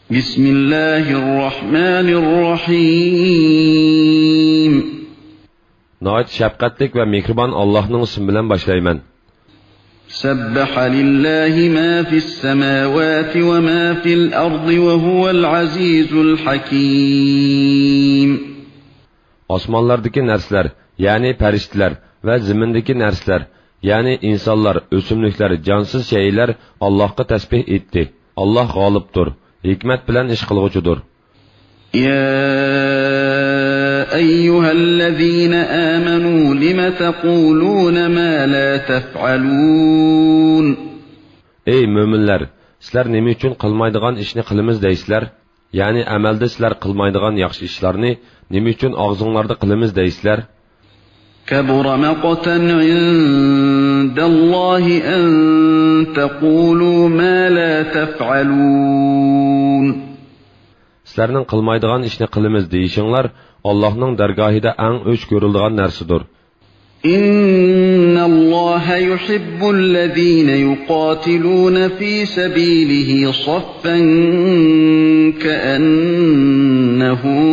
Bismillahirrahmanirrahim. Nəhayət şəfqətlik və mehriban Allah'ın ismi bilan başlayman. Sabbaha lillahi ma fis semawati ve ma fil ardi ve huvel azizul hakim. Osmonlardagi narsalar, ya'ni farishtalar va zimindagi narsalar, ya'ni insonlar, o'simliklar, jonsiz shaylar Allohga tasbih etdi. Alloh g'olibdir, hikmat bilan ish qilg'uchidir. Ya eyyuhallazina amanu lima taquluna ma la taf'alun. Ey mo'minlar, sizlar nima uchun qilmaydigan ishni qilamiz deysizlar? Ya'ni amalda sizlar qilmaydigan yaxshi ishlarni nima uchun og'zinglarda qilamiz deysizlar? Kabura maqtan indallohi an taqulu ma la taf'alun. Sizlarning qilmaydigan ishni qilamiz deyishinglar Allohning dargohida eng o'ch ko'riladigan narsadir. Innalloha yuhibbul ladina yuqatiluna fi sabilihi saffan ka'annahum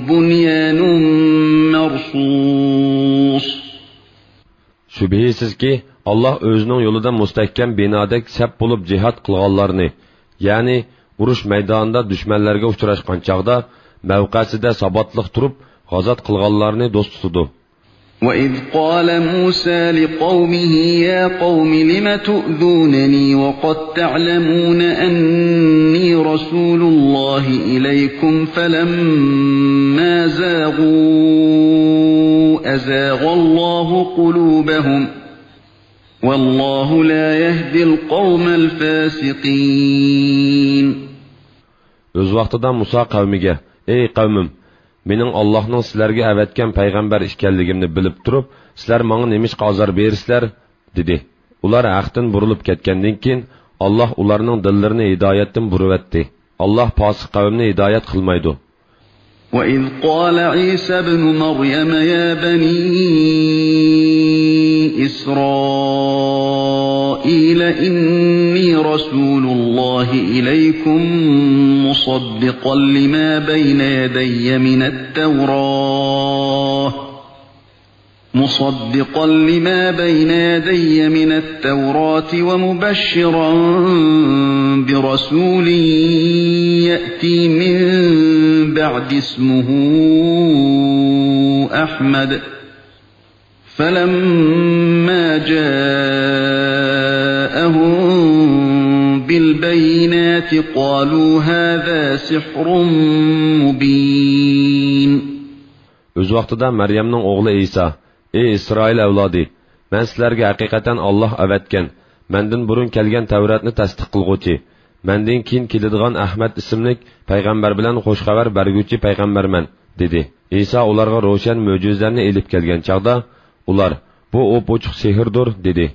bunyanun marsus. Şübhəsizki Allah özünün yolunda mustahkam binodek sap bo'lib jihad qilganlarni, ya'ni urush maydonida dushmanlarga uchrashgan chaqda mavqasida sabotliq turib g'azot qilganlarni do'st tutdi. وَإِذْ قَالَ مُوسَى لِقَوْمِهِ يَا قَوْمِ لِمَ تُؤْذُونَنِي وَقَدْ تَعْلَمُونَ أَنِّي رَسُولُ اللَّهِ إِلَيْكُمْ فَلَمَّا زَاغُوا أَزَاغَ اللَّهُ قُلُوبَهُمْ وَاللَّهُ لَا يَهْدِي الْقَوْمَ الْفَاسِقِينَ. Öz vaqtida Musa qavmiga: "Ey qavmim, mening Allohning sizlarga avatgan payg'ambar ekanligimni bilib turib, sizlar menga nemishqa azor bersizlar?" dedi. Ular haqdan burilib ketgandan keyin Alloh ularning dillarini hidoyatdan burvatdi. Alloh fosiq qavmni hidoyat qilmaydi. وَإِذْ قَالَ عِيسَى ابْنُ مَرْيَمَ يَا بَنِي إِسْرَائِيلَ إِنِّي رَسُولُ اللَّهِ إِلَيْكُمْ مُصَدِّقًا لِمَا بَيْنَ يَدَيَّ مِنَ التَّوْرَاةِ وَمُبَشِّرًا بِرَسُولٍ يَأْتِي مِنْ بَعْدِ اسْمُهُ أَحْمَدَ فَلَمَّا جَاءَهُم بِالْبَيِّنَاتِ قَالُوا هَذَا سِحْرٌ مُبِينٌ. Öz vaqtida Maryamning o'g'li İsa: "Ey İsroil avlodi, men sizlarga haqiqatan Alloh avatgan, mendan burun kelgan Tavratni tasdiq qilguvchi, mendan keyin keladigan Ahmad ismli payg'ambar bilan xush xabar berguvchi payg'ambarman" dedi. İsa ularga ro'shan mo'jizalarni elib kelgan chaqda, ular: "Bu ochiq sehrdir" dedi.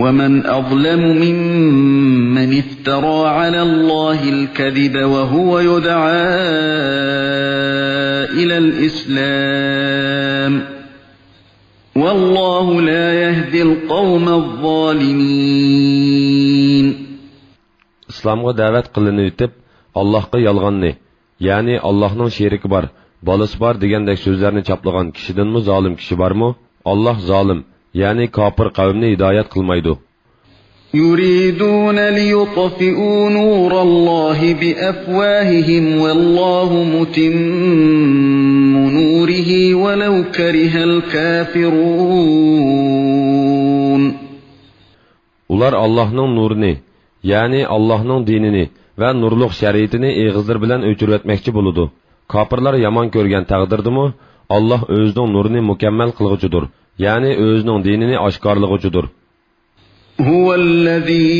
وَمَنْ أَظْلَمُ مِمَّنِ افْتَرَى عَلَى اللَّهِ الْكَذِبَ وَهُوَ يُدْعَى إِلَى الْإِسْلَامِ وَاللَّهُ لَا يَهْدِي الْقَوْمَ الظَّالِمِينَ. İslamga davet qilini etib, Allohga yolg'onni, ya'ni Allohning sheriki bor, bolasi bor degandek so'zlarni chaplagan kishidanmi zolim kishi bormi? Alloh zolim, ya'ni kofir qavmni hidoyat qilmaydi. يُرِيدُونَ لِيُطْفِئُوا نُورَ اللَّهِ بِأَفْوَاهِهِمْ وَاللَّهُ مُتِمُّ نُورِهِ وَلَوْ كَرِهَ الْكَافِرُونَ. Ular Allohning nurini, ya'ni Allohning dinini va nurliq shariatini eg'izlar bilan o'chirib etmoqchi bo'ladi. Kofirlar yomon ko'rgan taqdirdimi, Alloh o'zining nurini mukammal qilg'uchidir, ya'ni o'zining dinini oshkorlag'uchidir. هُوَ الَّذِي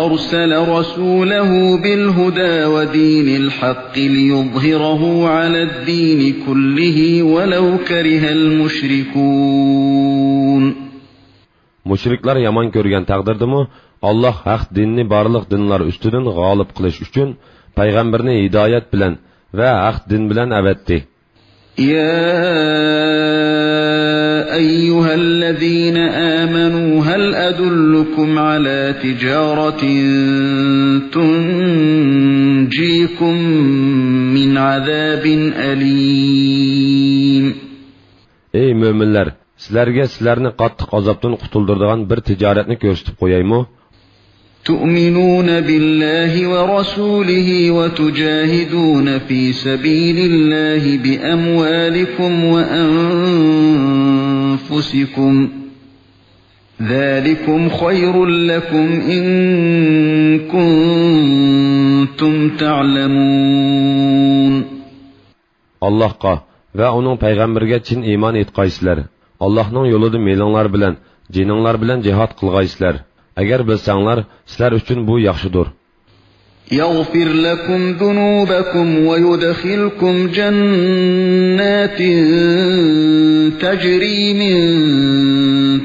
أَرْسَلَ رَسُولَهُ بِالْهُدَى وَدِينِ الْحَقِّ لِيُظْهِرَهُ عَلَى الدِّينِ كُلِّهِ وَلَوْ كَرِهَ الْمُشْرِكُونَ. Mushriklar yomon ko'rgan taqdirdimi, Alloh haq dinni barliq dinlar ustidan g'olib qilish uchun payg'ambarni hidoyat bilan va haq din bilan avatdi. يَا أيها الذين آمنوا هل أدلكم على تجارة تنجيكم من عذاب أليم. Ey müminler, sizlarni qattiq azobdan qutuldiradigan bir tijoratni ko'rsatib qo'yaymi? تؤمنون بالله ورسوله وتجاهدون في سبيل الله بأموالكم وأنفسكم ذلكم خير لكم إن كنتم تعلمون. Allahqa ve onun peygamberge chin iman etqaysizlar. Allah'ның yolida melinglar bilan, jininglar bilan jihad qilgaysizlar. Agar bilsanglar, sizlar uchun bu yaxshidir. يغفر لكم ذنوبكم ويدخلكم جنات تجري من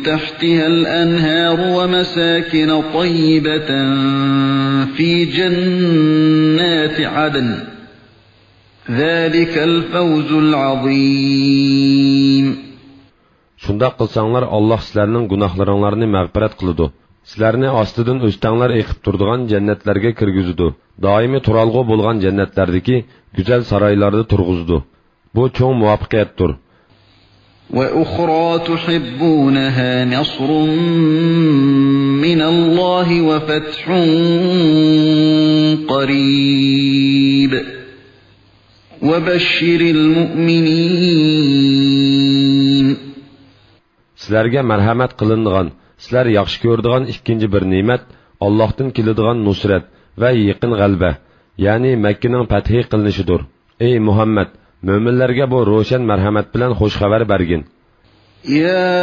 تحتها الأنهار ومساكن طيبة في جنات عدن ذلك الفوز العظيم. Şunda qılsanglar Allah sizlərinin günahlarınlarını məğfirət qılıdı. Sizlərni astıdan östənlər eqib turduğan cənnətlərə kirgüzüdü. Daimi turalğı bolğan cənnətlərdəki güzel saraylarda turğuzdu. Bu çoğ muvaffəqiyyətdir. وَأُخْرَى تُحِبُّونَهَا نَصْرٌ مِّنَ اللَّهِ وَفَتْحٌ قَرِيبٌ وَبَشِّرِ الْمُؤْمِنِينَ. Sizlərə mərhəmət qılınğan, sizlər yaxşı gördüğün ikinci bir nimet, Allah'tan kilidğan nusret ve yaqin g'alba, yani Mekke'nin fethi qılınışıdır. Ey Muhammed, müminlerge bu roşan merhamet bilen hoş haber bergin. يا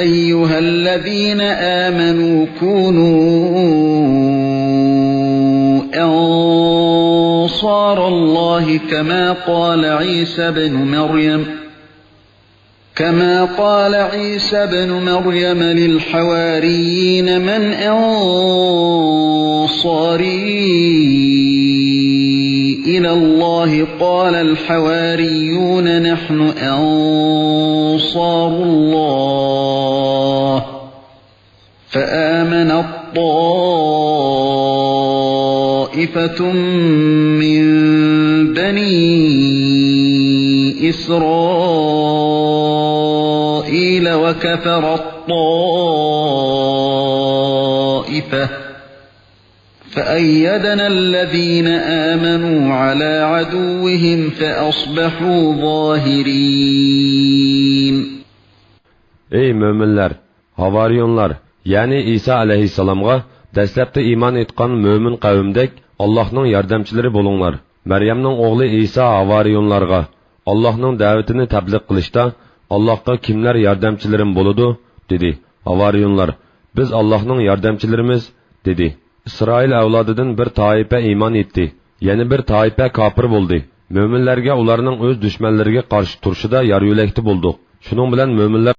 أيها الذين آمنوا كونوا أنصار الله كما قال عيسى بن مريم للحواريين من أنصاري إلى الله قال الحواريون نحن أنصار الله فآمن طائفة من بني إسرائيل وكفر الطائفة فأيدنا الذين آمنوا على عدوهم فأصبحوا ظاهرين. Ey müminler, havariyonlar, yani İsa aleyhisselam'a dastlabda iman etgan mümin qavmdek Allah'ның yardımçıları bolunglar. Meryem'nin oğlu İsa havariyonlarga Allah'ның davetini təbliğ qilishda Allah'a kimler yardımçılarım boludu dedi. Havariyonlar, biz Allah'ның yardımçılarımız dedi. İsrail avladıdan bir taife iman etdi. Yani bir taife kafir boldu. Müminlerge ularning öz düşmanlariga qarshi turishida yar yo'lakti bo'ldik. Shuning bilan müminler